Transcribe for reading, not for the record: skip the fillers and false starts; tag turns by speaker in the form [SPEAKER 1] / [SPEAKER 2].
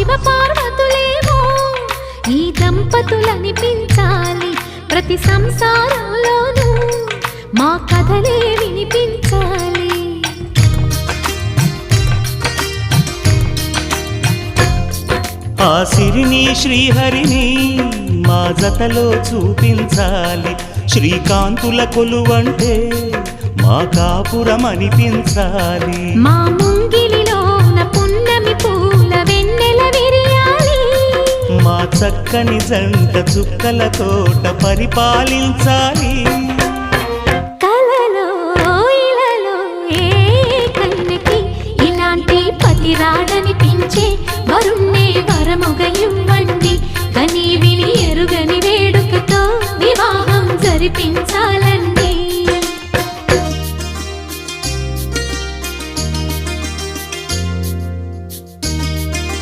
[SPEAKER 1] శివ పార్వతులేమో ఈ దంపతులనిపించాలి ప్రతి సంసారంలోనూ మా కథలే వినిపించాలి
[SPEAKER 2] ఆ సిరిని శ్రీహరిని మా జతలో చూపించాలి శ్రీకాంతుల కొలువంటే మా కాపురం అనిపించాలి
[SPEAKER 1] మా ముంగిలిలోన పున్నమి పూల వెన్నెల విరియాలి
[SPEAKER 2] మా చక్కని జంట చుక్కల తోట పరిపాలించాలి
[SPEAKER 1] కలలో ఇలలో ఏ కన్నెకి ఇలాంటి పతి రాడనిపించే వరుణ్ణే వరముగయు